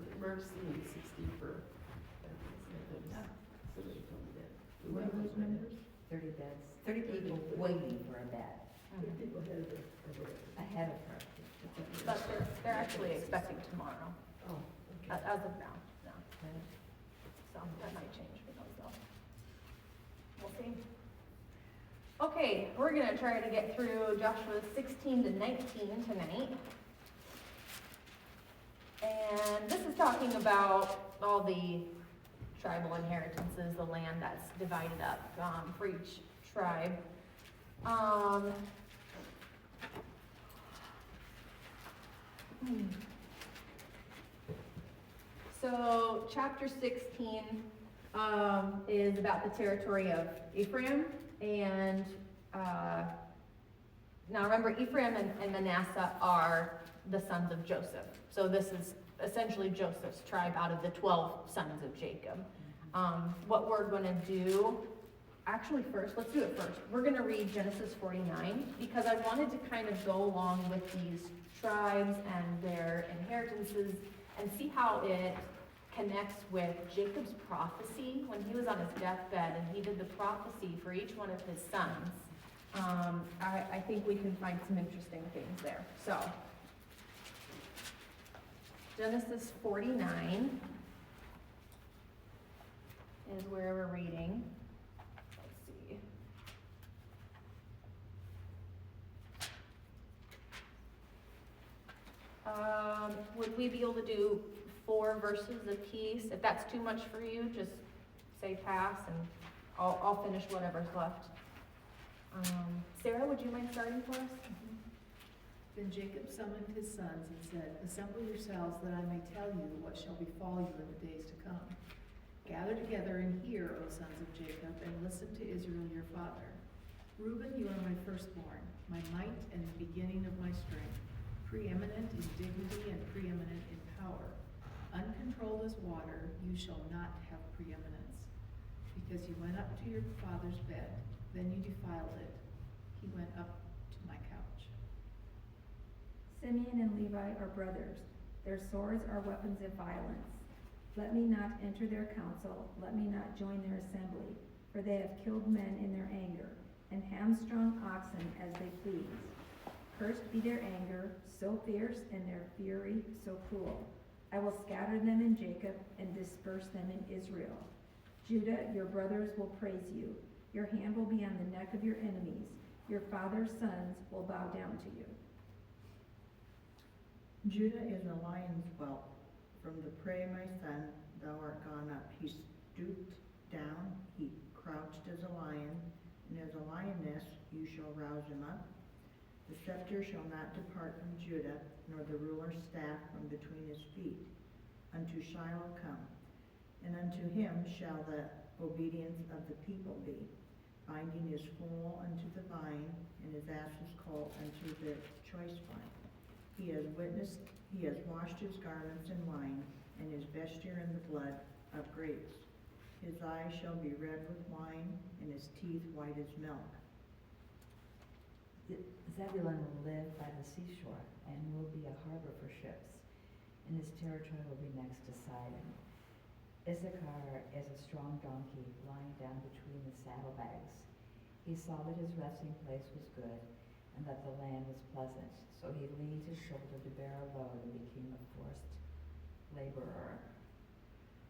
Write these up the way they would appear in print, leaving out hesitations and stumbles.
for Mercy and 60 for Bethlehem. So they told me that. What are those numbers? 30 beds, 30 people waiting for a bed People ahead of her. ahead of her. But they're actually expecting tomorrow, Oh, okay. as of now, no. So that might change, who knows though. We'll see. Okay, we're gonna try to get through Joshua 16 to 19 tonight. And this is talking about all the tribal inheritances, the land that's divided up for each tribe. So chapter 16 is about the territory of Ephraim, and now remember, Ephraim and Manasseh are the sons of Joseph. So this is essentially Joseph's tribe out of the 12 sons of Jacob. What we're going to do, actually first, let's do it first. We're going to read Genesis 49 because I wanted to kind of go along with these tribes and their inheritances and see how it connects with Jacob's prophecy when he was on his deathbed and he did the prophecy for each one of his sons. I think we can find some interesting things there. So, Genesis 49 is where we're reading. Let's see. Would we be able to do 4 verses apiece? If that's too much for you, just say pass and I'll finish whatever's left. Sarah, would you mind starting for us? Then Jacob summoned his sons and said, "Assemble yourselves that I may tell you what shall befall you in the days to come. Gather together and hear, O sons of Jacob, and listen to Israel your father. Reuben, you are my firstborn, my might and the beginning of my strength, preeminent in dignity and preeminent in power. Uncontrolled as water, you shall not have preeminence. Because you went up to your father's bed, then you defiled it. He went up to my couch." Simeon and Levi are brothers. Their swords are weapons of violence. Let me not enter their council, let me not join their assembly, for they have killed men in their anger, and hamstrung oxen as they please. Cursed be their anger, so fierce, and their fury so cruel. I will scatter them in Jacob and disperse them in Israel. Judah, your brothers will praise you. Your hand will be on the neck of your enemies. Your father's sons will bow down to you. Judah is a lion's whelp. From the prey, my son, thou art gone up. He stooped down, he crouched as a lion, and as a lioness you shall rouse him up. The scepter shall not depart from Judah, nor the ruler's staff from between his feet. Unto Shiloh come, and unto him shall the obedience of the people be, binding his foal unto the vine, and his ass's colt unto the choice vine. He has washed his garments in wine, and his vesture in the blood of grapes. His eyes shall be red with wine, and his teeth white as milk. Zebulun will live by the seashore and will be a harbor for ships, and his territory will be next to Sidon. Issachar is a strong donkey lying down between the saddlebags. He saw that his resting place was good, and that the land was pleasant, so he leaned his shoulder to bear a load and became a forced laborer.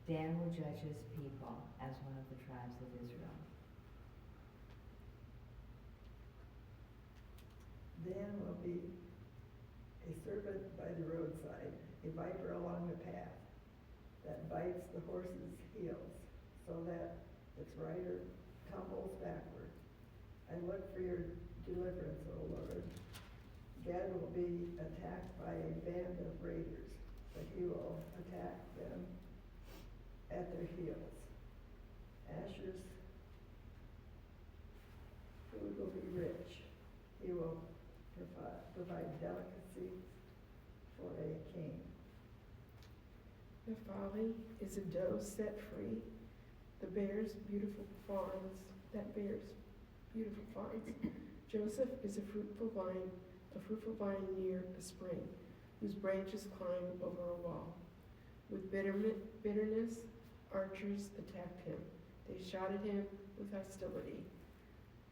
Dan will judge his people as one of the tribes of Israel. Dan will be a serpent by the roadside, a viper along the path, that bites the horse's heels, so that its rider tumbles backward. I look for your deliverance, O Lord. Gad will be attacked by a band of raiders, but he will attack them at their heels. Asher's food will be rich. He will provide delicacies for a king. Naphtali is a doe set free. That bears beautiful farms. Joseph is a fruitful vine near a spring, whose branches climb over a wall. With bitterness, archers attacked him. They shot at him with hostility.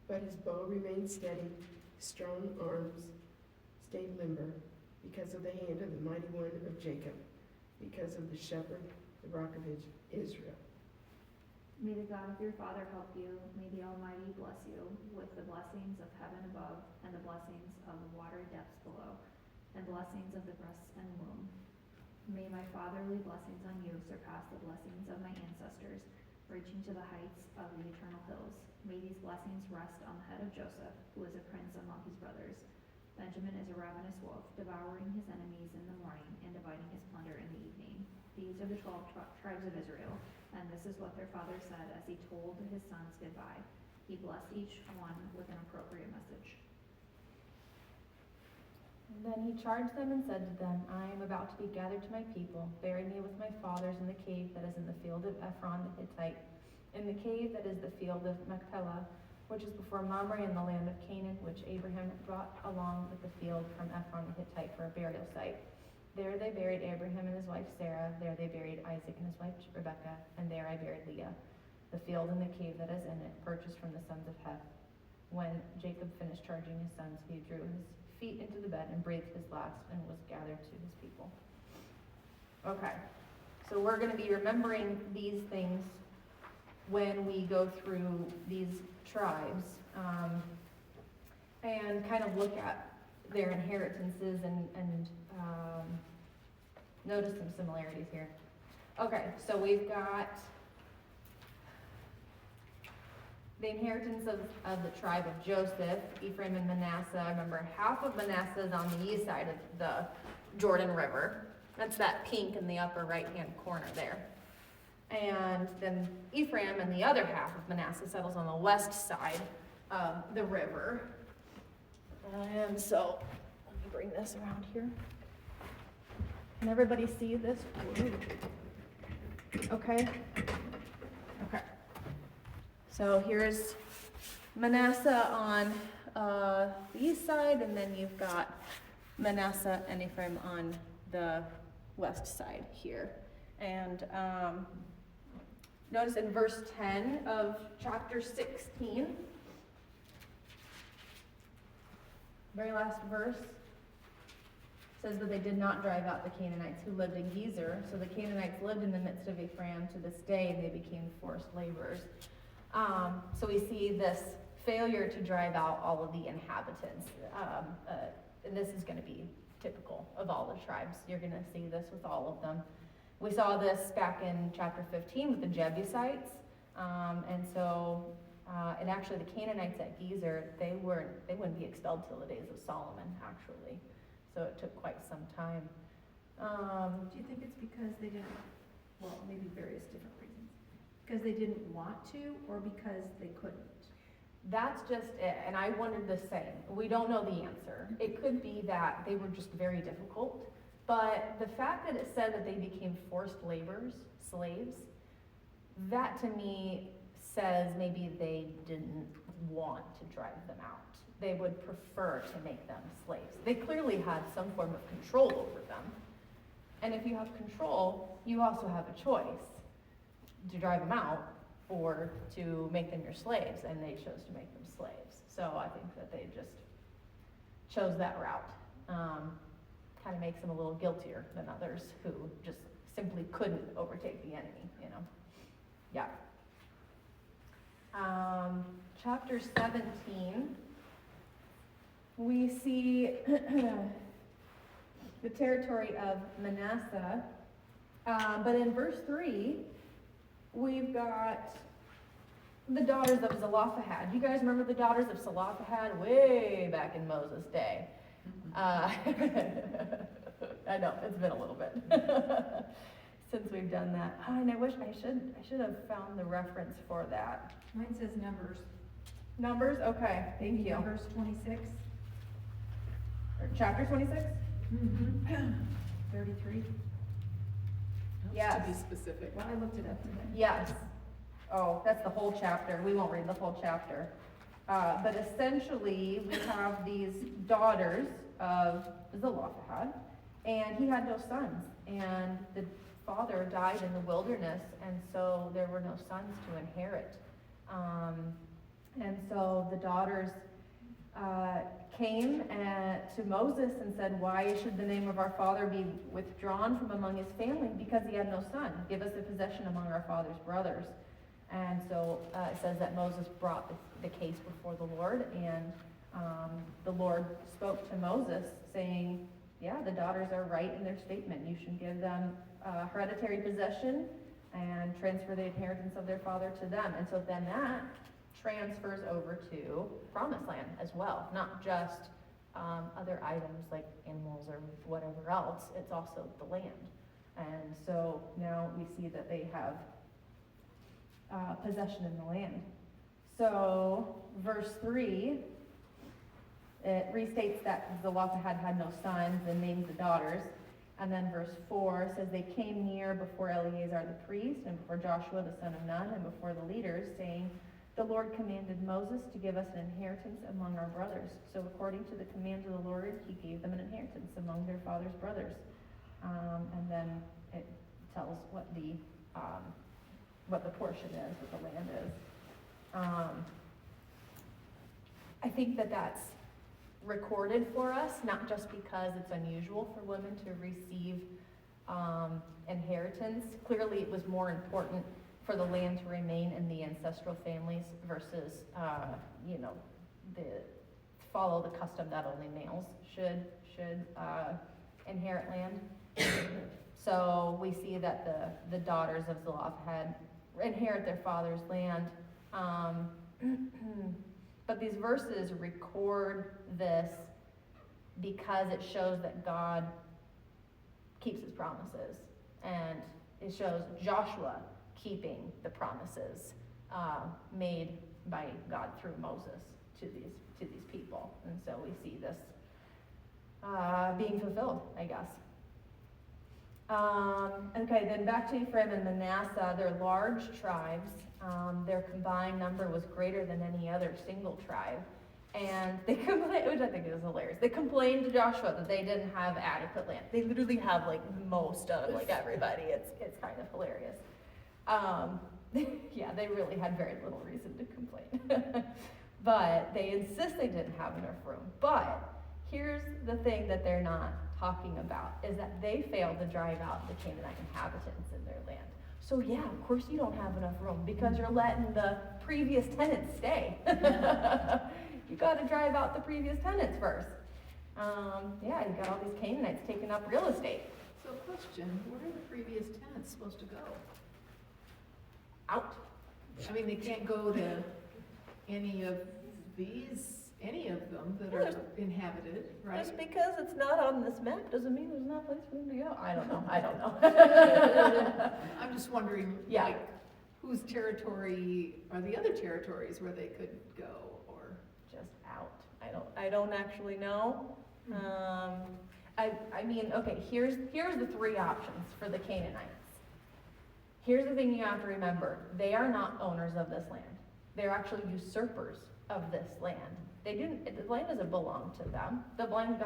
But his bow remained steady, his strong arms stayed limber, because of the hand of the mighty one of Jacob, because of the shepherd, the rock of Israel. May the God of your father help you. May the Almighty bless you with the blessings of heaven above and the blessings of the watery depths below, and blessings of the breasts and womb. May my fatherly blessings on you surpass the blessings of my ancestors, reaching to the heights of the eternal hills. May these blessings rest on the head of Joseph, who is a prince among his brothers. Benjamin is a ravenous wolf, devouring his enemies in the morning and dividing his plunder in the evening. These are the 12 tribes of Israel, and this is what their father said as he told his sons goodbye. He blessed each one with an appropriate message. And then he charged them and said to them, I am about to be gathered to my people. Bury me with my fathers in the cave that is in the field of Ephron the Hittite, in the cave that is the field of Machpelah, which is before Mamre in the land of Canaan, which Abraham brought along with the field from Ephron the Hittite for a burial site. There they buried Abraham and his wife Sarah. There they buried Isaac and his wife Rebekah. And there I buried Leah. The field and the cave that is in it, purchased from the sons of Heth. When Jacob finished charging his sons, he drew his feet into the bed and breathed his last and was gathered to his people. Okay, so we're going to be remembering these things when we go through these tribes and kind of look at their inheritances and notice some similarities here. Okay, so we've got the inheritance of the tribe of Joseph, Ephraim and Manasseh. Remember, half of Manasseh is on the east side of the Jordan River. That's that pink in the upper right-hand corner there. And then Ephraim and the other half of Manasseh settles on the west side of the river. And so, let me bring this around here. Can everybody see this? Okay? Okay. So here's Manasseh on the east side, and then you've got Manasseh and Ephraim on the west side here. And notice in verse 10 of chapter 16, very last verse, says that they did not drive out the Canaanites who lived in Gezer. So the Canaanites lived in the midst of Ephraim to this day, and they became forced laborers. So we see this failure to drive out all of the inhabitants. And this is going to be typical of all the tribes. You're going to see this with all of them. We saw this back in chapter 15 with the Jebusites. And actually the Canaanites at Gezer, they wouldn't be expelled till the days of Solomon, actually. So it took quite some time. Do you think it's because they didn't, well, maybe various different reasons, because they didn't want to, or because they couldn't? That's just it, and I wondered the same. We don't know the answer. It could be that they were just very difficult, but the fact that it said that they became forced laborers, slaves, that to me says maybe they didn't want to drive them out. They would prefer to make them slaves. They clearly had some form of control over them. And if you have control, you also have a choice to drive them out or to make them your slaves, and they chose to make them slaves. So I think that they just chose that route. Kind of makes them a little guiltier than others who just simply couldn't overtake the enemy, you know. Yeah. Chapter 17, we see the territory of Manasseh, but in verse 3, we've got the daughters of Zelophehad. You guys remember the daughters of Zelophehad way back in Moses' day? I know, it's been a little bit since we've done that. Oh, and I wish I should have found the reference for that. Mine says Numbers. Numbers? Okay, thank you. Numbers 26. Or chapter 26? Mm-hmm. 33. Yes. To be specific. Well, I looked it up today. Yes. Oh, that's the whole chapter. We won't read the whole chapter. But essentially, we have these daughters of Zelophehad, and he had no sons. And the father died in the wilderness, and so there were no sons to inherit. And so the daughters came to Moses and said, "Why should the name of our father be withdrawn from among his family? Because he had no son. Give us a possession among our father's brothers." And so it says that Moses brought the case before the Lord, and the Lord spoke to Moses saying, yeah, the daughters are right in their statement. You should give them hereditary possession and transfer the inheritance of their father to them. And so then that transfers over to promised land as well, not just other items like animals or whatever else. It's also the land. And so now we see that they have possession in the land. So verse 3, it restates that Zelophehad had no sons and named the daughters. And then verse 4 says, they came near before Eleazar the priest and before Joshua the son of Nun and before the leaders, saying, the Lord commanded Moses to give us an inheritance among our brothers. So according to the command of the Lord, he gave them an inheritance among their father's brothers. And then it tells what the portion is, what the land is. I think that that's recorded for us, not just because it's unusual for women to receive inheritance. Clearly, it was more important for the land to remain in the ancestral families versus, follow the custom that only males should inherit land. So we see that the daughters of Zelophehad inherit their father's land. But these verses record this because it shows that God keeps his promises, and it shows Joshua keeping the promises made by God through Moses to these people. And so we see this being fulfilled, I guess. Okay, then back to Ephraim and Manasseh. They're large tribes. Their combined number was greater than any other single tribe. And they complained, which I think is hilarious. They complained to Joshua that they didn't have adequate land. They literally have like most of like everybody. It's kind of hilarious. Yeah, they really had very little reason to complain. But they insist they didn't have enough room. But here's the thing that they're not talking about, is that they failed to drive out the Canaanite inhabitants in their land. So yeah, of course you don't have enough room because you're letting the previous tenants stay. You got to drive out the previous tenants first. Yeah, you got all these Canaanites taking up real estate. So question, where are the previous tenants supposed to go? Out. I mean, they can't go to any of them that are inhabited, right? Just because it's not on this map doesn't mean there's not a place for them to go. I don't know. I'm just wondering, Yeah. like, whose territory are the other territories where they could go, or? Just out. I don't actually know. I mean, okay, here's the three options for the Canaanites. Here's the thing you have to remember. They are not owners of this land. They're actually usurpers of this land. The land doesn't belong to them. The land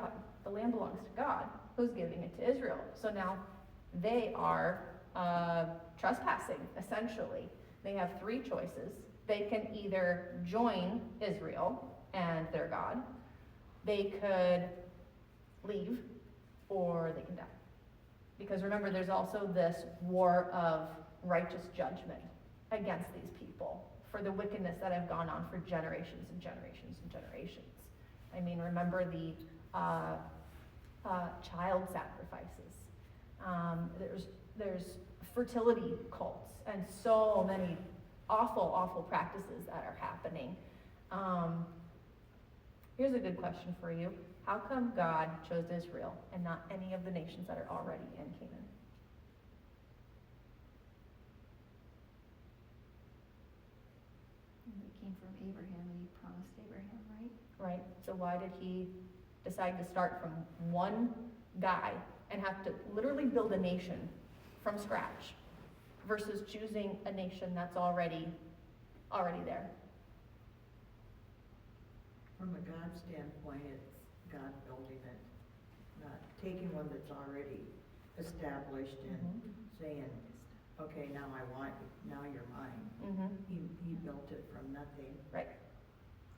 belongs to God, who's giving it to Israel. So now they are trespassing, essentially. They have three choices. They can either join Israel and their God, they could leave, or they can die. Because remember, there's also this war of righteous judgment against these people for the wickedness that have gone on for generations and generations and generations. I mean, remember the child sacrifices. There's fertility cults and so many awful, awful practices that are happening. Here's a good question for you. How come God chose Israel and not any of the nations that are already in Canaan? They came from Abraham, and he promised Abraham, right? Right? So why did he decide to start from one guy and have to literally build a nation from scratch versus choosing a nation that's already there? From a God standpoint, it's God building it, not taking one that's already established and Mhm. saying, okay, now I want you, now you're mine. Mm-hmm, He built it from nothing, right.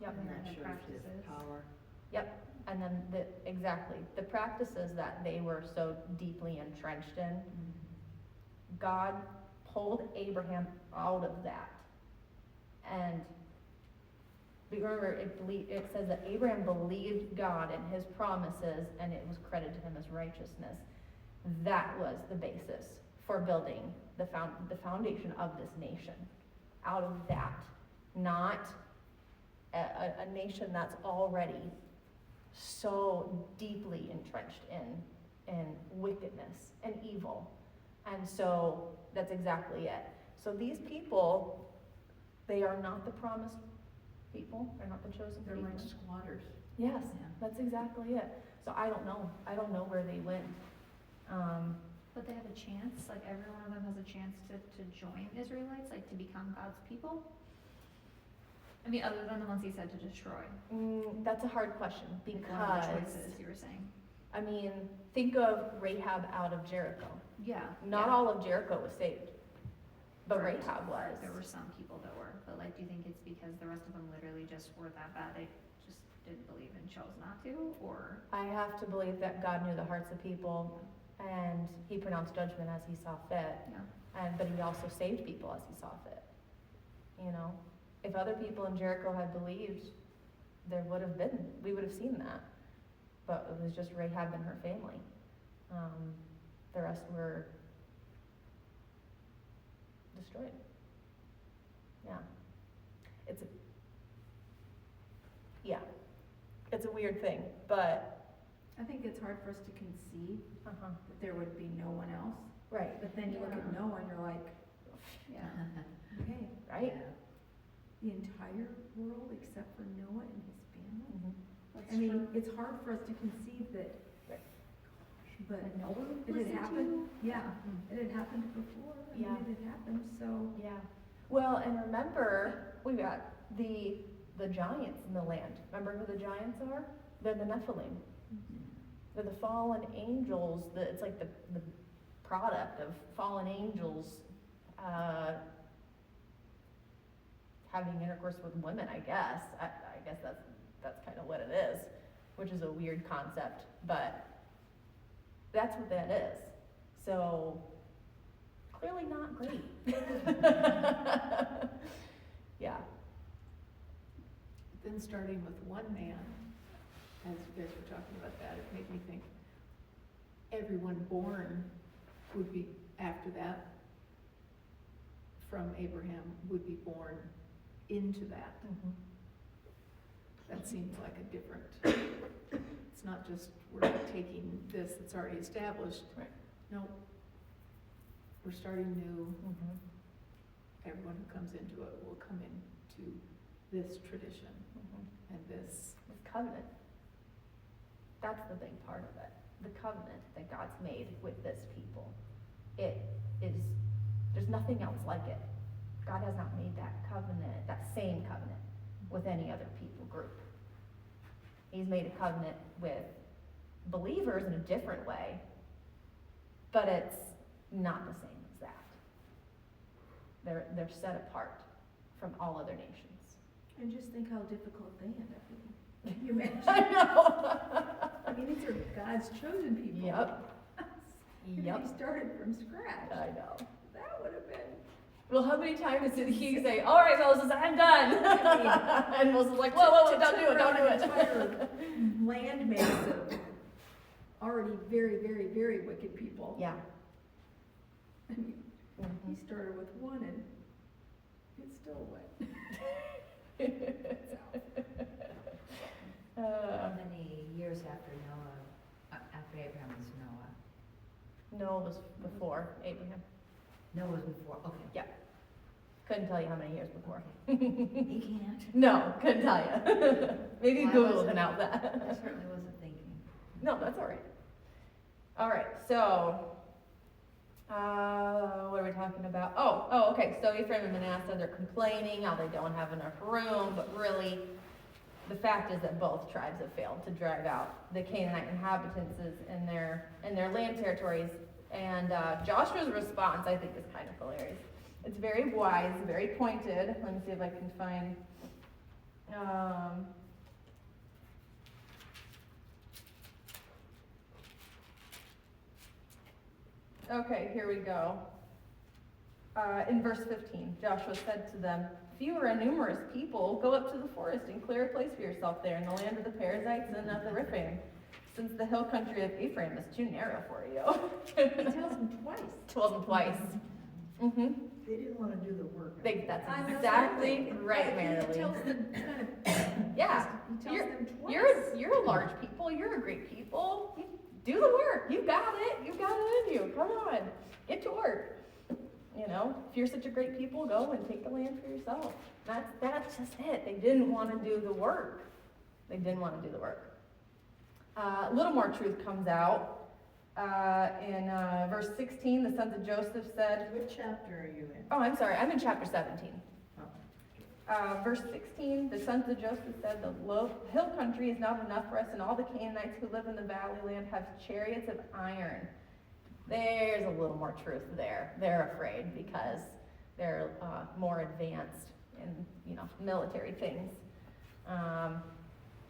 Yep. and that the shows his practices. power. And then exactly, the practices that they were so deeply entrenched in, God pulled Abraham out of that. And remember, it says that Abraham believed God and his promises, and it was credited to him as righteousness. That was the basis for building the foundation of this nation. Out of that, not a nation that's already so deeply entrenched in wickedness and evil. And so that's exactly it. So these people, they are not the promised people. They're not the chosen They're people. like squatters. Yes, Yeah. that's exactly it. So I don't know. I don't know where they went. But they have a chance, like every one of them has a chance to join Israelites, like to become God's people? I mean, other than the ones he said to destroy. That's a hard question Like one of the because, choices you were saying. I mean, think of Rahab out of Jericho. Yeah. Not yeah. all of Jericho was saved, but Right. Rahab was. There were some people that were, but like, do you think it's because the rest of them literally just were that bad, they just didn't believe and chose not to, or? I have to believe that God knew the hearts of people, and he pronounced judgment as he saw fit. Yeah. But he also saved people as he saw fit. You know, if other people in Jericho had believed, we would have seen that. But it was just Rahab and her family. The rest were destroyed. Yeah. It's a weird thing, but, I think it's hard for us to conceive that there would be no one else, right, but then you look at Yeah. Noah and you're like, Yeah. okay, right? Yeah. the entire world except for Noah and his family? Mhm. That's I mean, true. it's hard for us to conceive that, Right. but Like, no one it had listened to happened, you? yeah, it had happened before, I mean, Yeah. it had happened, so. Yeah. Well, and remember, we got the giants in the land. Remember who the giants are? They're the Nephilim. They're the fallen angels. It's like the product of fallen angels having intercourse with women, I guess. I guess that's kind of what it is, which is a weird concept, but that's what that is. So clearly not great. Yeah. Then starting with one man, as you guys were talking about that, it made me think everyone born would be, after that, from Abraham, would be born into that. Mhm. That seems like a different, it's not just we're taking this that's already established. Right. No, we're starting new. Mhm. Everyone who comes into it will come into this tradition Mhm. and this. This covenant. That's the big part of it. The covenant that God's made with this people. It is, there's nothing else like it. God has not made that covenant, that same covenant, with any other people group. He's made a covenant with believers in a different way, but it's not the same as that. They're set apart from all other nations. And just think how difficult they end up being. Can you imagine? I know. I mean, these are God's chosen people. Yep. If Yep. he started from scratch, I know. that would have been. Well, how many times did he say, "All right, Moses, I'm done," and Moses was like, "Whoa, To don't do it, turn don't do around it." an entire land mass of already very, very, very wicked people. Yeah. I mean, he Mhm. started with one and it still went. How many years after Noah, after Abraham was Noah? Noah was before Abraham. Noah was before, okay. Couldn't tell you how many years before. You can't. No, couldn't tell you. Maybe Well, I Google wasn't- can out I that. certainly wasn't thinking. No, that's all right. All right, so, what are we talking about? Oh, okay, so Ephraim and Manasseh, they're complaining how they don't have enough room, but really, the fact is that both tribes have failed to drive out the Canaanite inhabitants in their land territories And Joshua's response, I think, is kind of hilarious. It's very wise, very pointed. Let me see if I can find. Okay, here we go. In verse 15, Joshua said to them, "If you are a numerous people, go up to the forest and clear a place for yourself there in the land of the Perizzites and of the Rephaim, since the hill country of Ephraim is too narrow for you." He tells them twice. Told them twice. Mm-hmm. They didn't wanna do the work. That's I'm exactly assuming. right, He Marilee. tells them kind of, Yeah, he tells them twice. you're a large people. You're a great people. You do the work. You got it. You got it in you. Come on, get to work. You know, if you're such a great people, go and take the land for yourself. That's just it. They didn't want to do the work. They didn't want to do the work. A little more truth comes out in verse 16. The sons of Joseph said, What chapter are you in? "Oh, I'm sorry. I'm in chapter 17." Oh. Verse 16, the sons of Joseph said, "The hill country is not enough for us, and all the Canaanites who live in the valley land have chariots of iron." There's a little more truth there. They're afraid because they're more advanced in, military things.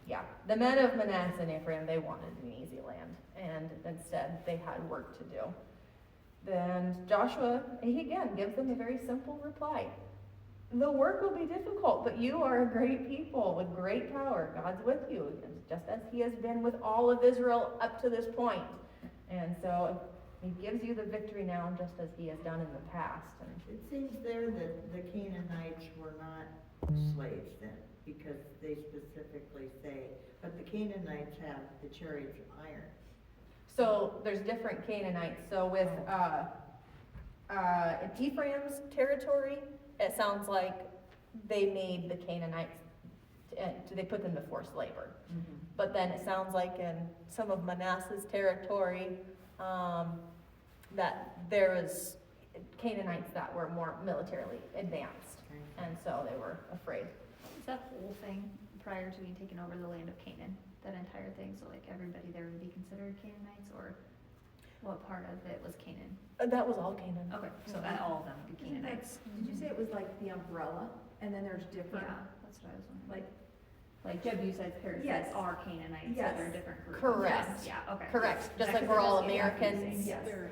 Yeah, the men of Manasseh and Ephraim, they wanted an easy land, and instead they had work to do. Then Joshua, he again gives them a very simple reply. "The work will be difficult, but you are a great people with great power. God's with you, just as he has been with all of Israel up to this point." And so he gives you the victory now, just as he has done in the past. And It seems there that the Canaanites were not slaves then, because they specifically say, but the Canaanites have the chariots of iron. so there's different Canaanites. So with Ephraim's territory, it sounds like they made the Canaanites, they put them to forced labor. But then it sounds like in some of Manasseh's territory, that there was Canaanites that were more militarily advanced, and so they were afraid. Is that whole thing prior to being taken over the land of Canaan, that entire thing, so like everybody there would be considered Canaanites, or what part of it was Canaan? That was all Canaan. Okay, so that all of them would be Canaanites. Did you say it was like the umbrella, and then there's different, Yeah, that's what I was wondering. like, Like Jebusites, Perizzites Yes. are Canaanites, so Yes. they're different groups. Correct. Yeah, okay. Correct, just Because like we're all that's the Americans. Yes. Very.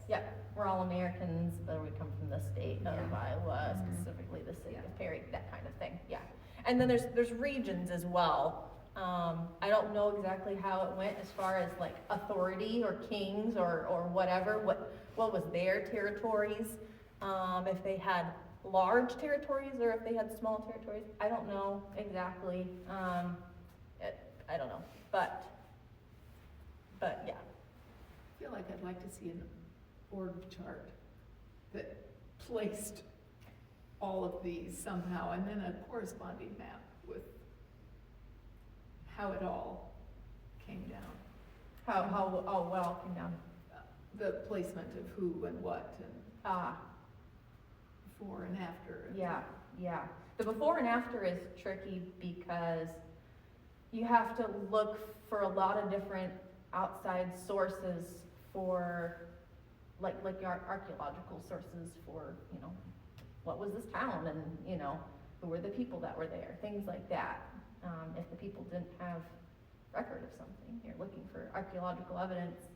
yes. We're all Americans, but we come from the state of Yeah. Iowa, Mhm. specifically the city Yeah. of Perry, that kind of thing, yeah. And then there's regions as well. I don't know exactly how it went as far as like authority or kings or whatever, what was their territories, if they had large territories or if they had small territories, I don't know exactly. I don't know, but yeah. I feel like I'd like to see an org chart that placed all of these somehow, and then a corresponding map with how it all came down. How well came down. The placement of who and what, and before and after. and- Yeah. The before and after is tricky because you have to look for a lot of different outside sources for, like your archaeological sources for, what was this town and, who were the people that were there, things like that. If the people didn't have record of something, you're looking for archaeological evidence,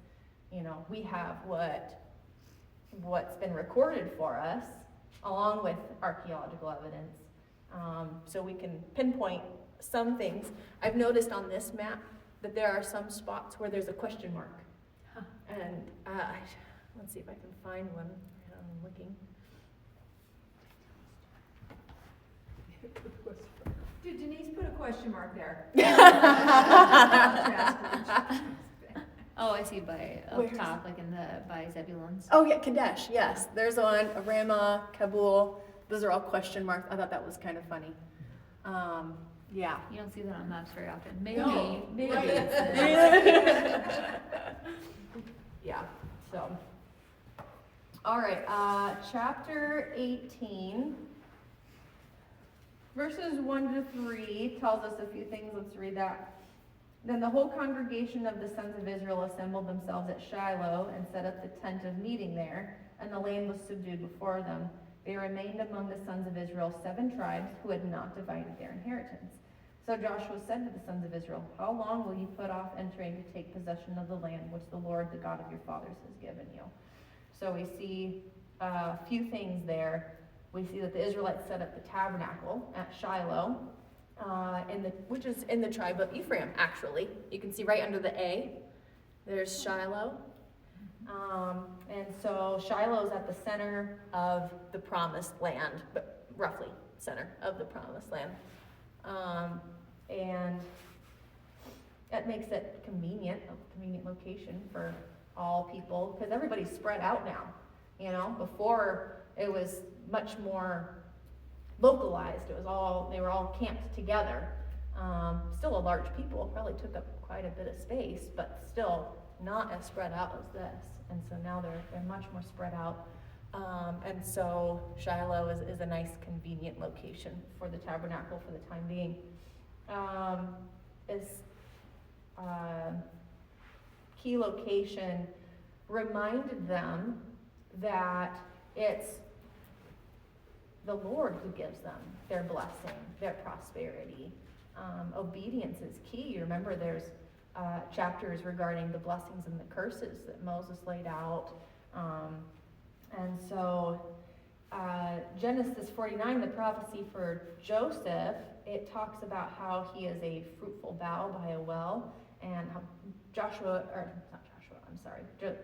we have what's been recorded for us along with archaeological evidence. So we can pinpoint some things. I've noticed on this map that there are some spots where there's a question mark. Huh. And let's see if I can find one. I'm looking. Did Denise put a question mark there? Oh, I see by Where up is top, like by Zebulun's. Oh yeah, Kadesh, yes. There's one, Ramah, Kabul. Those are all question marks. I thought that was kind of funny. Yeah. You don't see that on maps very often. Maybe, No, maybe right. it's this. Yeah, so. All right, chapter 18, verses 1 to 3 tells us a few things. Let's read that. Then the whole congregation of the sons of Israel assembled themselves at Shiloh and set up the tent of meeting there, and the land was subdued before them. There remained among the sons of Israel 7 tribes who had not divided their inheritance. So Joshua said to the sons of Israel, "How long will you put off entering to take possession of the land which the Lord, the God of your fathers, has given you?" So we see a few things there. We see that the Israelites set up the tabernacle at Shiloh, which is in the tribe of Ephraim, actually. You can see right under the A, there's Shiloh. And so Shiloh is at the center of the promised land, but roughly center of the promised land. And that makes it a convenient location for all people, because everybody's spread out now. You know, before it was much more localized. They were all camped together. Still a large people, probably took up quite a bit of space, but still not as spread out as this. And so now they're much more spread out. And so Shiloh is a nice, convenient location for the tabernacle for the time being. Key location reminded them that it's the Lord who gives them their blessing, their prosperity. Obedience is key. Remember, there's chapters regarding the blessings and the curses that Moses laid out. And so Genesis 49, the prophecy for Joseph, it talks about how he is a fruitful bough by a well, and how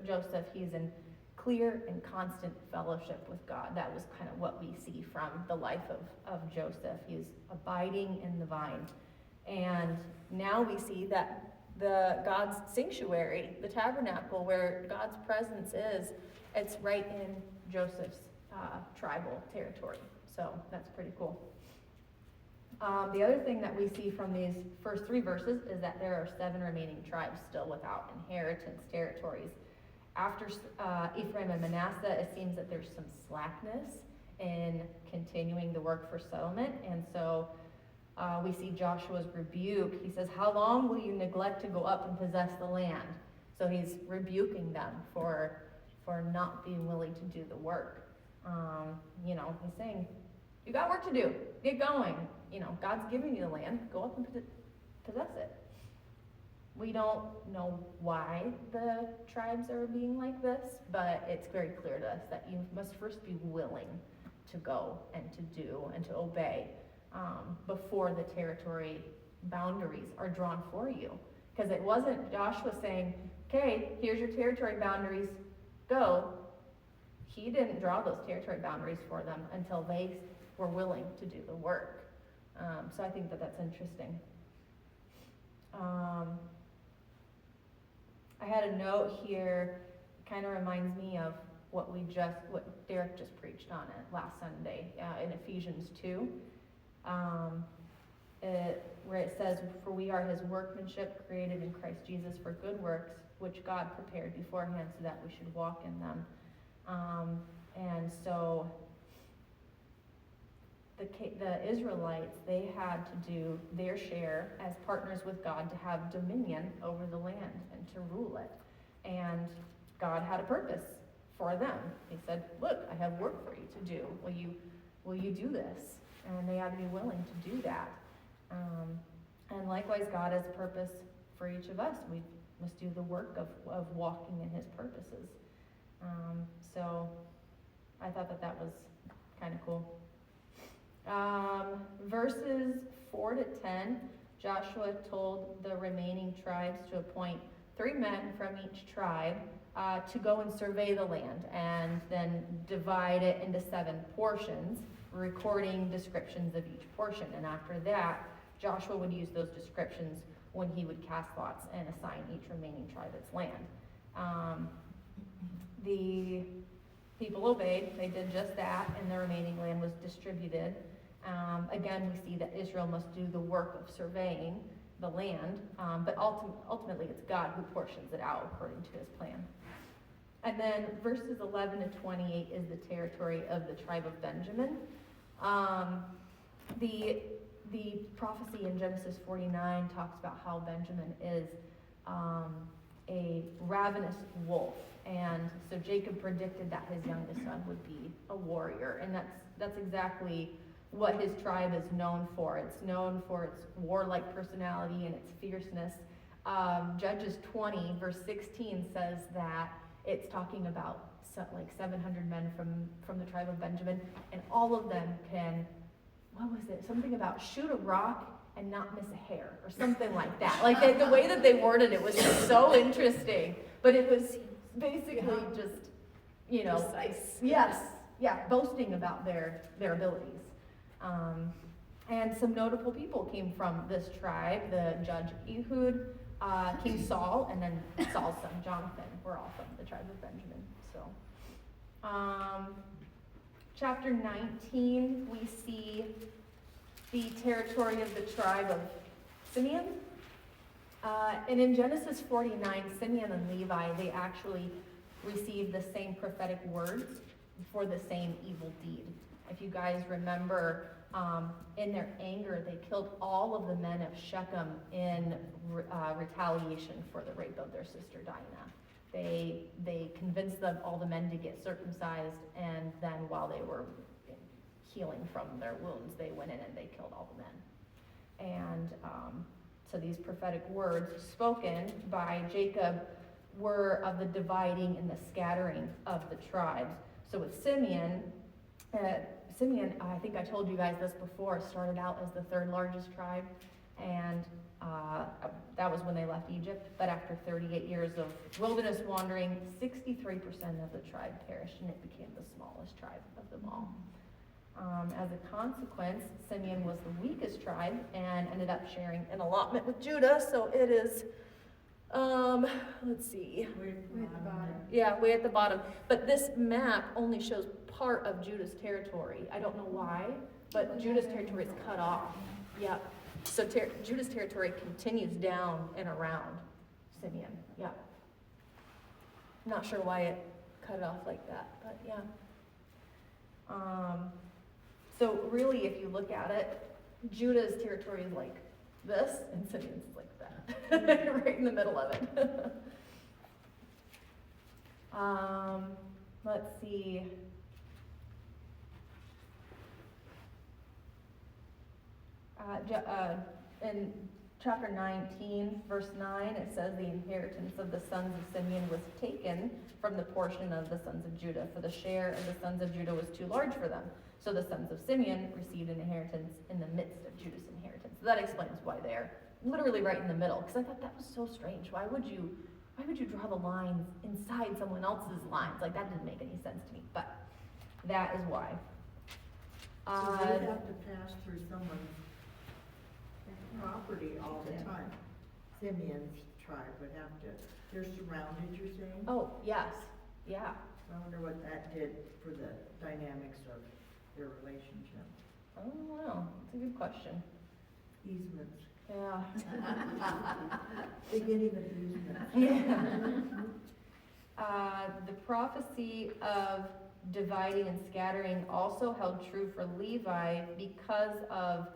Joseph, he's in clear and constant fellowship with God. That was kind of what we see from the life of Joseph. He is abiding in the vine. And now we see that God's sanctuary, the tabernacle where God's presence is, it's right in Joseph's tribal territory. So that's pretty cool. The other thing that we see from these first 3 verses is that there are 7 remaining tribes still without inheritance territories. After Ephraim and Manasseh, it seems that there's some slackness in continuing the work for settlement. And so we see Joshua's rebuke. He says, "How long will you neglect to go up and possess the land?" So he's rebuking them for not being willing to do the work. He's saying, you got work to do. Get going. God's giving you the land. Go up and possess it. We don't know why the tribes are being like this, but it's very clear to us that you must first be willing to go and to do and to obey before the territory boundaries are drawn for you. Because it wasn't Joshua saying, "Okay, here's your territory boundaries, go." He didn't draw those territory boundaries for them until they were willing to do the work. So I think that that's interesting. I had a note here, kind of reminds me of what Derek just preached on it last Sunday in Ephesians 2, where it says, "For we are his workmanship, created in Christ Jesus for good works, which God prepared beforehand so that we should walk in them." And so the Israelites, they had to do their share as partners with God to have dominion over the land and to rule it. And God had a purpose for them. He said, "Look, I have work for you to do. Will you do this?" And they had to be willing to do that. And likewise, God has a purpose for each of us. We must do the work of walking in his purposes. So I thought that was kind of cool. Verses 4 to 10, Joshua told the remaining tribes to appoint 3 men from each tribe to go and survey the land and then divide it into 7 portions, recording descriptions of each portion. And after that, Joshua would use those descriptions when he would cast lots and assign each remaining tribe its land. The people obeyed. They did just that, and the remaining land was distributed. Again, we see that Israel must do the work of surveying the land, but ultimately it's God who portions it out according to his plan. And then verses 11 to 28 is the territory of the tribe of Benjamin. the prophecy in Genesis 49 talks about how Benjamin is a ravenous wolf. And so Jacob predicted that his youngest son would be a warrior. And that's exactly what his tribe is known for. It's known for its warlike personality and its fierceness. Judges 20, verse 16 says that it's talking about like 700 men from the tribe of Benjamin, and all of them can, what was it? Something about shoot a rock and not miss a hair, or something like that. Like the way that they worded it was just so interesting. But it was basically just, you know, Precise. yes, yeah, boasting about their abilities. And some notable people came from this tribe. The judge Ehud, King Saul, and then Saul's son Jonathan were all from the tribe of Benjamin. So, chapter 19, we see the territory of the tribe of Simeon. And in Genesis 49, Simeon and Levi, they actually received the same prophetic words for the same evil deed. If you guys remember, in their anger, they killed all of the men of Shechem in retaliation for the rape of their sister Dinah. They convinced all the men to get circumcised, and then while they were healing from their wounds, they went in and they killed all the men. And so these prophetic words spoken by Jacob were of the dividing and the scattering of the tribes. So with Simeon, I think I told you guys this before, started out as the third largest tribe, and that was when they left Egypt. But after 38 years of wilderness wandering, 63% of the tribe perished, and it became the smallest tribe of them all. As a consequence, Simeon was the weakest tribe and ended up sharing an allotment with Judah, so it is, let's see. Way at Way at the bottom. Yeah, way at the bottom. But this map only shows part of Judah's territory. I don't know why, but Judah's territory is cut off. Yep. So Judah's territory continues down and around Simeon. Yeah. Not sure why it cut it off like that, but yeah. So really, if you look at it, Judah's territory is like this, and Simeon's is like that, right in the middle of it. Let's see. In chapter 19, verse 9, it says the inheritance of the sons of Simeon was taken from the portion of the sons of Judah, for the share of the sons of Judah was too large for them. So the sons of Simeon received an inheritance in the midst of Judah's inheritance. So that explains why they're literally right in the middle, because I thought that was so strange. Why would you draw the lines inside someone else's lines? Like, that didn't make any sense to me, but that is why. So they have to pass through someone's property all the time. Simeon's tribe would have to, they're surrounded, you're saying? Oh, yes, yeah. I wonder what that did for the dynamics of their relationship. I don't know, it's a good question. Easements. Yeah. Beginning of easements. Yeah. The prophecy of dividing and scattering also held true for Levi because of,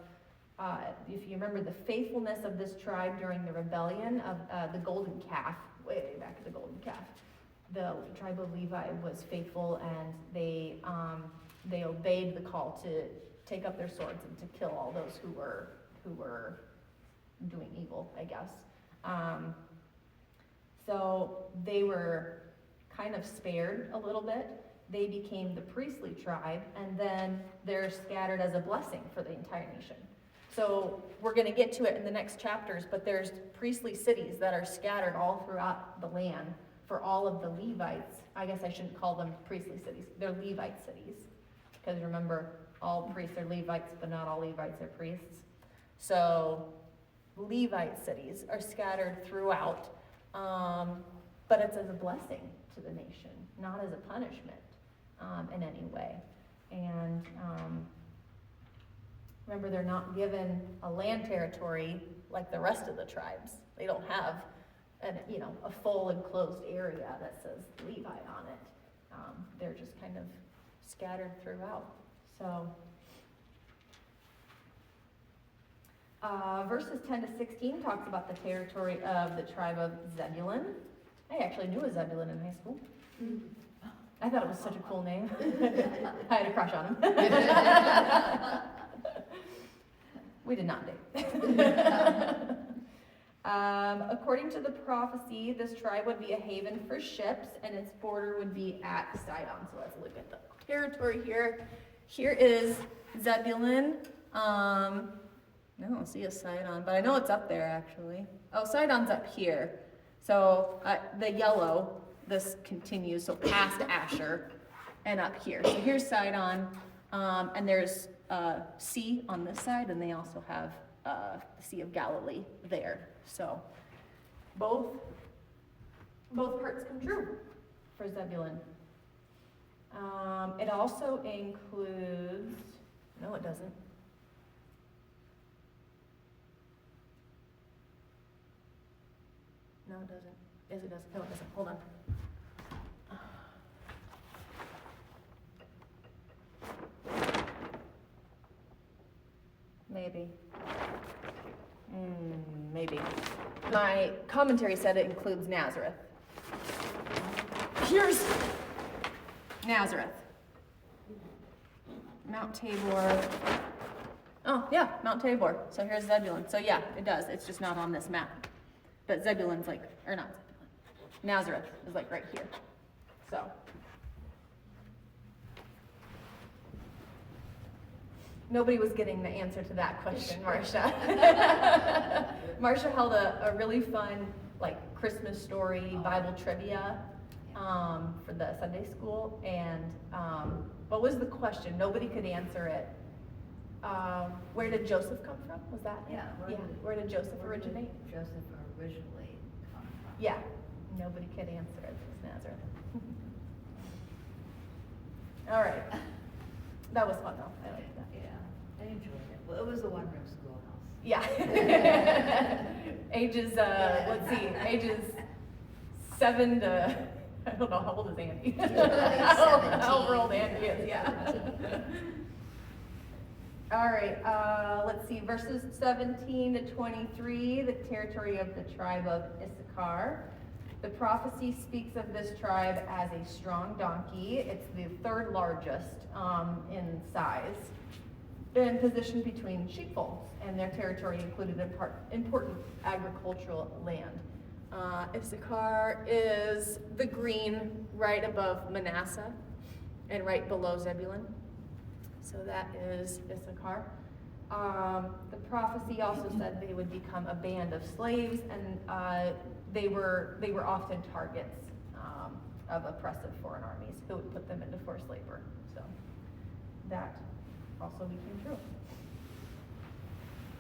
if you remember, the faithfulness of this tribe during the rebellion of the golden calf, way back at the golden calf. The tribe of Levi was faithful, and they obeyed the call to take up their swords and to kill all those who were doing evil, I guess. So they were kind of spared a little bit. They became the priestly tribe, and then they're scattered as a blessing for the entire nation. So we're going to get to it in the next chapters, but there's priestly cities that are scattered all throughout the land for all of the Levites. I guess I shouldn't call them priestly cities. They're Levite cities. Because remember, all priests are Levites, but not all Levites are priests. So Levite cities are scattered throughout, but it's as a blessing to the nation, not as a punishment in any way. And remember, they're not given a land territory like the rest of the tribes. They don't have a full enclosed area that says Levi on it. They're just kind of scattered throughout. So Verses 10 to 16 talks about the territory of the tribe of Zebulun. I actually knew a Zebulun in high school. I thought it was such a cool name. I had a crush on him. We did not date. According to the prophecy, this tribe would be a haven for ships, and its border would be at Sidon. So let's look at the territory here. Here is Zebulun. I don't see a Sidon, but I know it's up there actually. Oh, Sidon's up here. So the yellow, this continues, so past Asher and up here. So here's Sidon, and there's sea on this side, and they also have the Sea of Galilee there. So both parts come true for Zebulun. It also includes, no it doesn't. No, it doesn't. Yes, it does. No, it doesn't. Hold on. Maybe. Maybe. My commentary said it includes Nazareth. Here's Nazareth. Mount Tabor. Oh, yeah, Mount Tabor. So here's Zebulun. So yeah, it does. It's just not on this map. But Zebulun's like, or not Zebulun, Nazareth is like right here. So. Nobody was getting the answer to that question, Marcia. Marcia held a really fun, like, Christmas story Bible trivia for the Sunday school. And what was the question? Nobody could answer it. Where did Joseph come from? Was that it? Yeah. Where did Joseph originate? Joseph originally come from. Yeah, nobody could answer it. It was Nazareth. All right. That was fun though. I liked that. Yeah, I enjoyed it. Well, it was a one-room schoolhouse. Yeah. Ages, let's see, ages 7 to, I don't know, how old is Andy? How old Andy is, yeah. All right, let's see, verses 17 to 23, the territory of the tribe of Issachar. The prophecy speaks of this tribe as a strong donkey. It's the third largest in size, and positioned between sheepfolds, and their territory included important agricultural land. Issachar is the green right above Manasseh and right below Zebulun. So that is Issachar. The prophecy also said they would become a band of slaves, and they were often targets of oppressive foreign armies who would put them into forced labor. So that also became true.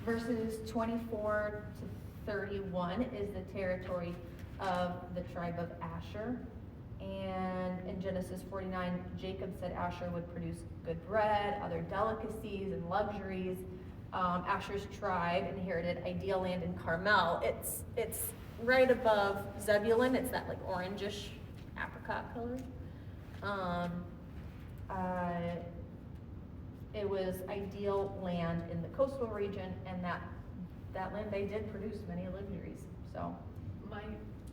Verses 24 to 31 is the territory of the tribe of Asher. And in Genesis 49, Jacob said Asher would produce good bread, other delicacies, and luxuries. Asher's tribe inherited ideal land in Carmel. It's right above Zebulun. It's that like orangish apricot color. It was ideal land in the coastal region, and that land they did produce many luxuries. So My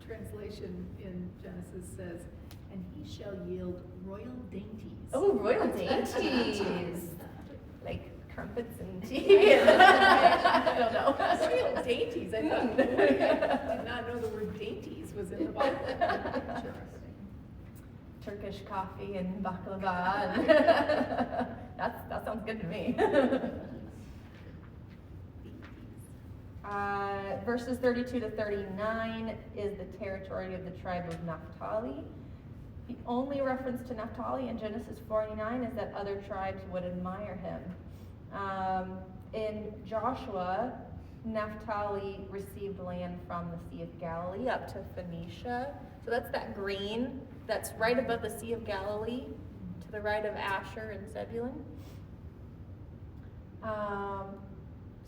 translation in Genesis says, and he shall yield royal dainties. oh, royal dainties, like crumpets and tea. I don't know. Royal dainties, I thought, did not know the word dainties was in the Bible. Interesting. Turkish coffee and baklava. And that sounds good to me. Verses 32 to 39 is the territory of the tribe of Naphtali. The only reference to Naphtali in Genesis 49 is that other tribes would admire him. In Joshua, Naphtali received land from the Sea of Galilee up to Phoenicia. So that's that green that's right above the Sea of Galilee, to the right of Asher and Zebulun.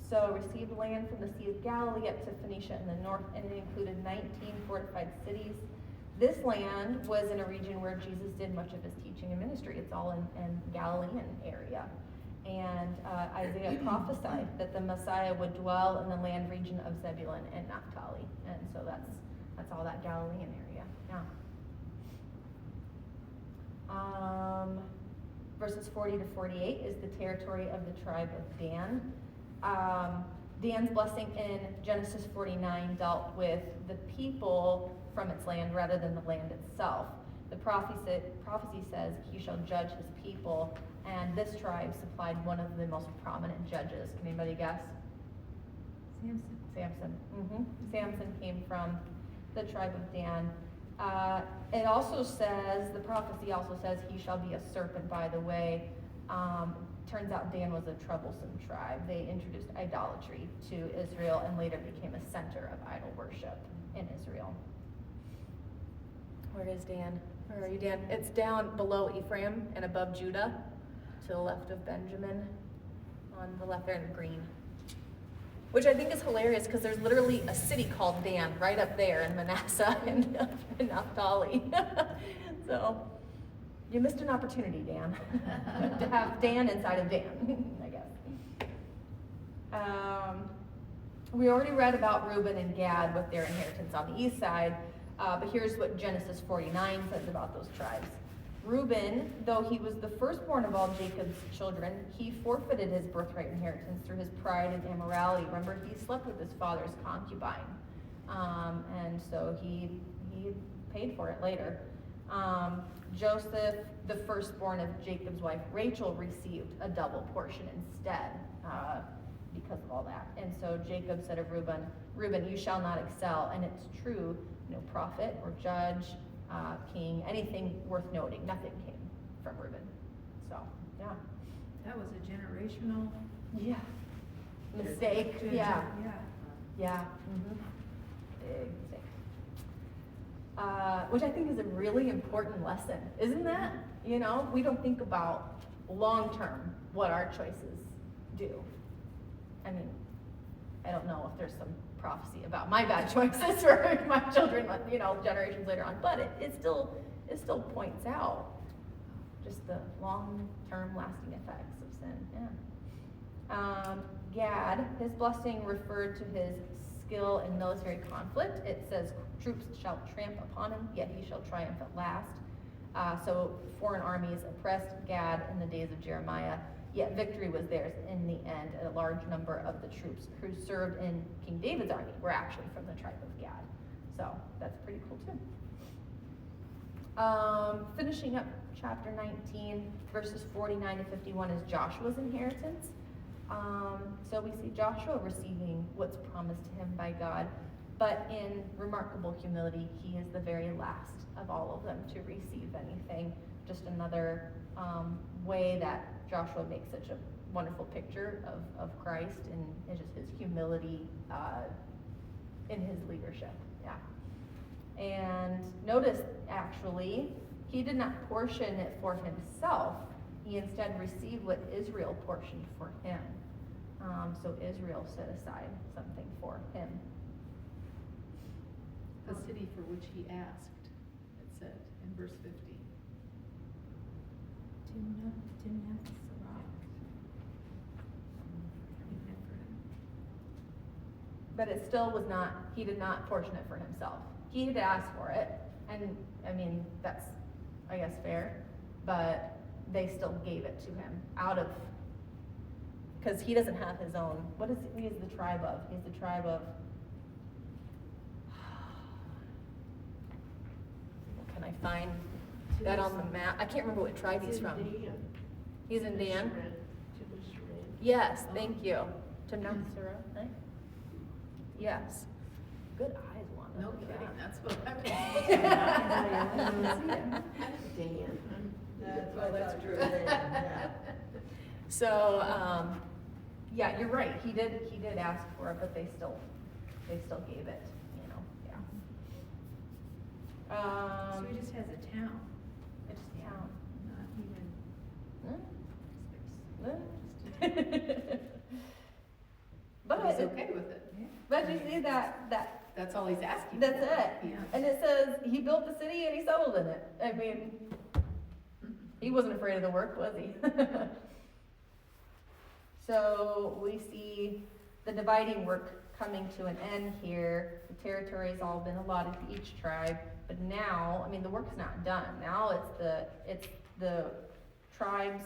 So received land from the Sea of Galilee up to Phoenicia in the north, and it included 19 fortified cities. This land was in a region where Jesus did much of his teaching and ministry. It's all in Galilean area. And Isaiah prophesied that the Messiah would dwell in the land region of Zebulun and Naphtali. And so that's all that Galilean area, yeah. Verses 40 to 48 is the territory of the tribe of Dan. Dan's blessing in Genesis 49 dealt with the people from its land rather than the land itself. The prophecy says he shall judge his people, and this tribe supplied one of the most prominent judges. Can anybody guess? Samson. Samson came from the tribe of Dan. It also says, the prophecy also says, he shall be a serpent, by the way. Turns out Dan was a troublesome tribe. They introduced idolatry to Israel and later became a center of idol worship in Israel. Where is Dan? Where are you, Dan? It's down below Ephraim and above Judah, to the left of Benjamin, on the left there in green. Which I think is hilarious because there's literally a city called Dan right up there in Manasseh and Naphtali. So you missed an opportunity, Dan, to have Dan inside of Dan, I guess. We already read about Reuben and Gad with their inheritance on the east side, but here's what Genesis 49 says about those tribes. Reuben, though he was the firstborn of all Jacob's children, he forfeited his birthright inheritance through his pride and immorality. Remember, he slept with his father's concubine, and so he paid for it later. Joseph, the firstborn of Jacob's wife Rachel, received a double portion instead because of all that. And so Jacob said of Reuben, Reuben, you shall not excel. And it's true, no prophet or judge, king, anything worth noting, nothing came from Reuben. So, yeah. That was a generational. Yeah. Mistake, Judge- yeah. Yeah. Yeah. Big mistake. Which I think is a really important lesson, isn't that? You know, we don't think about long-term what our choices do. I mean, I don't know if there's some prophecy about my bad choices for my children, you know, generations later on, but it still points out just the long-term lasting effects of sin, yeah. Gad, his blessing referred to his skill in military conflict. It says, troops shall tramp upon him, yet he shall triumph at last. So foreign armies oppressed Gad in the days of Jeremiah, yet victory was theirs in the end. A large number of the troops who served in King David's army were actually from the tribe of Gad. So that's pretty cool too. Finishing up chapter 19, verses 49 to 51 is Joshua's inheritance. So we see Joshua receiving what's promised to him by God, but in remarkable humility, he is the very last of all of them to receive anything. Just another way that Joshua makes such a wonderful picture of Christ and just his humility in his leadership. Yeah. And notice, actually, he did not portion it for himself. He instead received what Israel portioned for him. So Israel set aside something for him. The city for which he asked, it said in verse 50. But it still was not, he did not portion it for himself. He had asked for it, and I mean, that's, I guess, fair, but they still gave it to him out of, because he doesn't have his own, what is he is the tribe of? He's the tribe of, can I find that on the map? I can't remember what tribe he's from. He's in Dan? Yes, thank you. Timnath-Serah, right? Yes. Good eyes, Wanda. No kidding, that's what I was. Dan. That's Well, that's what I true. thought you were saying, yeah. So, yeah, you're right. He did ask for it, but they still gave it, you know, yeah. So he just has a town, It's town. not even space. But But, he's okay with it. but you see that, That's all he's asking that's for. it. Yeah. And it says he built the city and he settled in it. I mean, he wasn't afraid of the work, was he? So we see the dividing work coming to an end here. The territory has all been allotted to each tribe, but now, I mean, the work's not done. Now it's the tribe's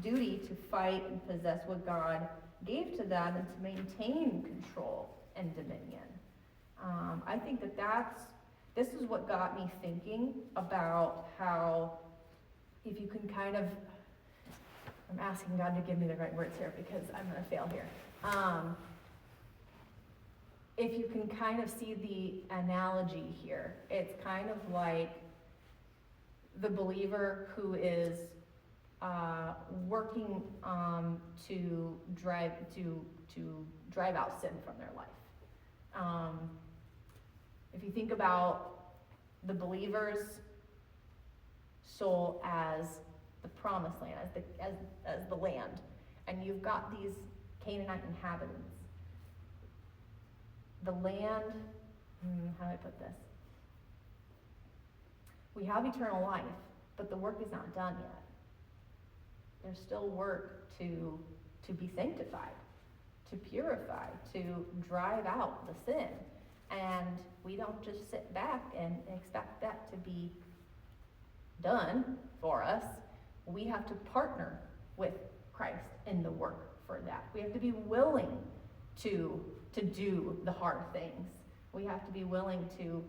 duty to fight and possess what God gave to them and to maintain control and dominion. I think this is what got me thinking about how, if you can kind of, I'm asking God to give me the right words here because I'm going to fail here. If you can kind of see the analogy here, it's kind of like the believer who is working to drive out sin from their life. If you think about the believer's soul as the promised land, as the land, and you've got these Canaanite inhabitants. The land, how do I put this? We have eternal life, but the work is not done yet. There's still work to be sanctified, to purify, to drive out the sin. And we don't just sit back and expect that to be done for us. We have to partner with Christ in the work for that. We have to be willing to do the hard things. We have to be willing to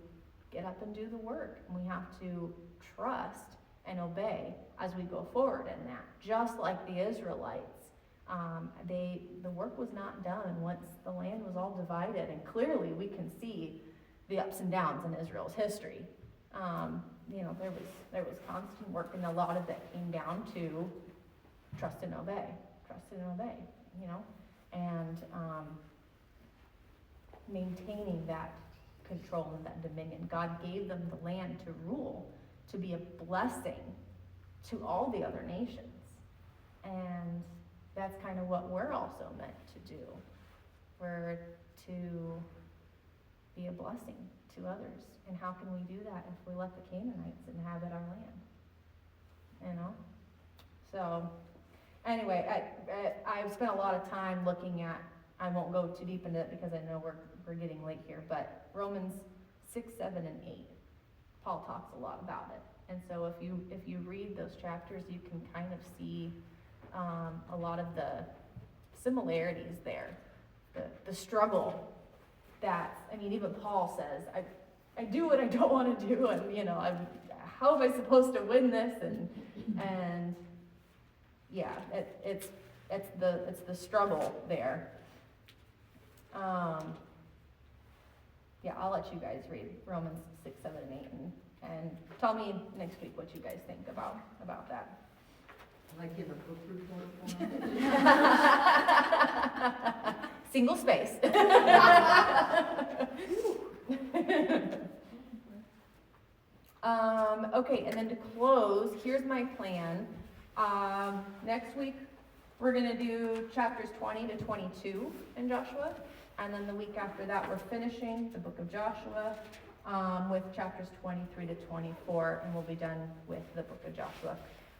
get up and do the work. And we have to trust and obey as we go forward in that. Just like the Israelites, the work was not done once the land was all divided. And clearly we can see the ups and downs in Israel's history. There was constant work, and a lot of that came down to trust and obey, and maintaining that control and that dominion. God gave them the land to rule, to be a blessing to all the other nations. And that's kind of what we're also meant to do. We're to be a blessing to others. And how can we do that if we let the Canaanites inhabit our land? So anyway, I've spent a lot of time looking at, I won't go too deep into it because I know we're getting late here, but Romans 6, 7, and 8. Paul talks a lot about it. And so if you read those chapters, you can kind of see a lot of the similarities there. The struggle even Paul says, I do what I don't want to do, and how am I supposed to win this? And yeah, it's the struggle there. Yeah, I'll let you guys read Romans 6, 7, and 8, and tell me next week what you guys think about that. Like give a book report for Single space. Okay, and then to close, here's my plan. Next week, we're going to do chapters 20 to 22 in Joshua. And then the week after that, we're finishing the book of Joshua with chapters 23 to 24, and we'll be done with the book of Joshua.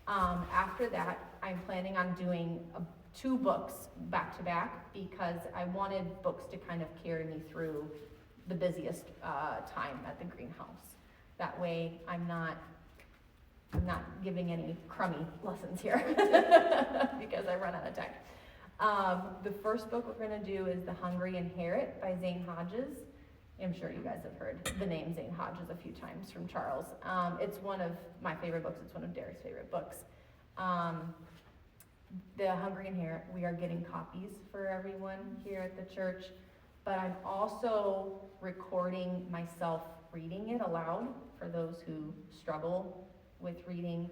After that, I'm planning on doing 2 books back to back because I wanted books to kind of carry me through the busiest time at the greenhouse. That way, I'm not giving any crummy lessons here because I run out of time. The first book we're going to do is The Hungry Inherit by Zane Hodges. I'm sure you guys have heard the name Zane Hodges a few times from Charles. It's one of my favorite books. It's one of Derek's favorite books. The Hungry Inherit, we are getting copies for everyone here at the church, but I'm also recording myself reading it aloud for those who struggle with reading,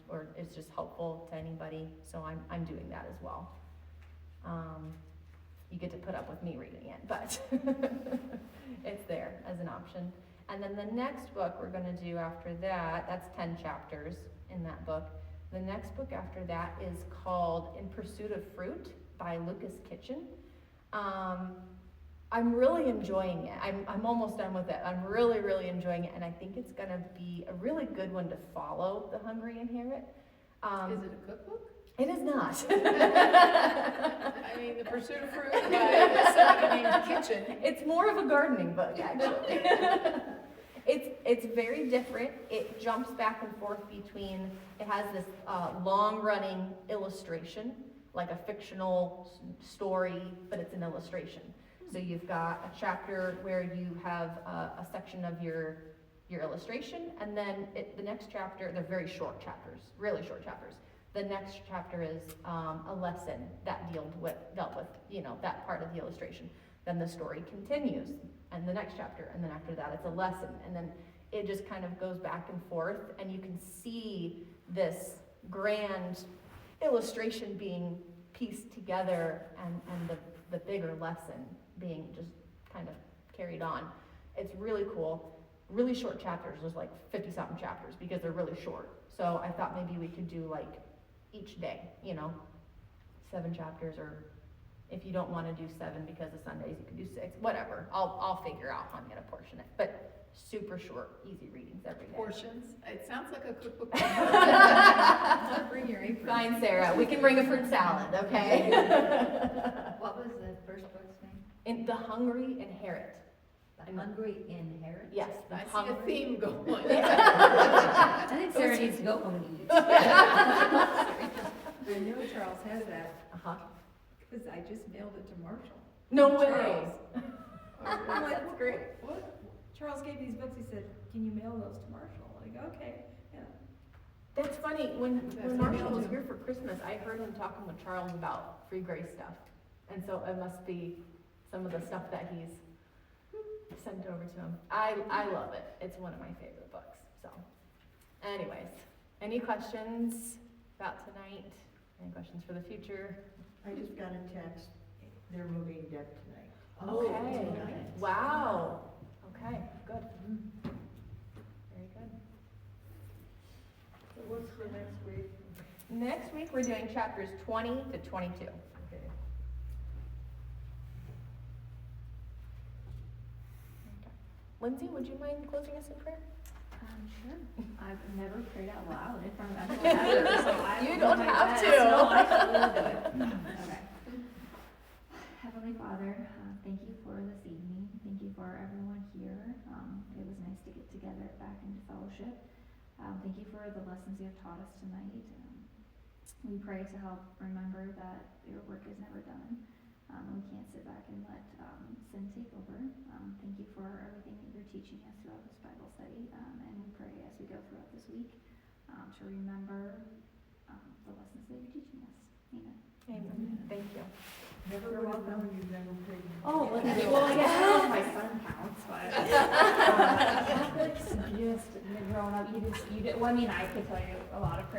or it's just helpful to anybody, so I'm doing that as well. You get to put up with me reading it, but it's there as an option. And then the next book we're going to do after that, that's 10 chapters in that book. The next book after that is called In Pursuit of Fruit by Lucas Kitchen. I'm really enjoying it. I'm almost done with it. I'm really, really enjoying it, and I think it's going to be a really good one to follow, The Hungry Inherit. Is it a cookbook? It is not. I mean, The Pursuit of Fruit by somebody named Kitchen. It's more of a gardening book, actually. It's very different. It jumps back and forth between, it has this long-running illustration, like a fictional story, but it's an illustration. So you've got a chapter where you have a section of your illustration, and then the next chapter, they're very short chapters, really short chapters. The next chapter is a lesson that dealt with, that part of the illustration. Then the story continues, and the next chapter, and then after that it's a lesson, and then it just kind of goes back and forth, and you can see this grand illustration being pieced together, and the bigger lesson being just kind of carried on. It's really cool. Really short chapters, there's like 50-something chapters because they're really short. So I thought maybe we could do like each day, 7 chapters, or if you don't want to do 7 because of Sundays, you could do 6, whatever. I'll figure out how I'm gonna portion it, but super short, easy readings every day. Portions. It sounds like a cookbook. Bring your apron. Fine, Sarah, we can bring a fruit salad, okay? What was the first book's name? In The Hungry Inherit. The Hungry Inherit? Yes, The I see a Hungry. theme going. I think Sarah needs to go home and eat. I know Charles has that, Uh-huh. because I just mailed it to Marshall. No way. Charles. I'm like, That's great. what? Charles gave these books, he said, can you mail those to Marshall? I'm like, okay, yeah. That's funny, when That's Marshall was amazing. here for Christmas, I heard him talking with Charles about free grace stuff. And so it must be some of the stuff that he's sent over to him. I love it. It's one of my favorite books, so. Anyways, any questions about tonight? Any questions for the future? I just got a text, they're moving Deb tonight. Okay, tonight. wow, okay, good. Very good. So what's for next week? Next week, we're doing chapters 20 to 22. Okay. Lindsay, would you mind closing us in prayer? Sure. I've never prayed out loud in front of everyone ever, so I You will do don't my have best. to. No, I will do it. Okay. Heavenly Father, thank you for this evening. Thank you for everyone here. It was nice to get together back into fellowship. Thank you for the lessons you have taught us tonight. We pray to help remember that your work is never done. We can't sit back and let sin take over. Thank you for everything that you're teaching us throughout this Bible study. And we pray as we go throughout this week to remember the lessons that you're teaching us. Amen. Amen. Thank you. Never You're would have welcome. known you've never prayed. Oh, well, I guess I don't know if my son counts, but Catholics just growing up, well, I mean, I could tell you a lot of prayers.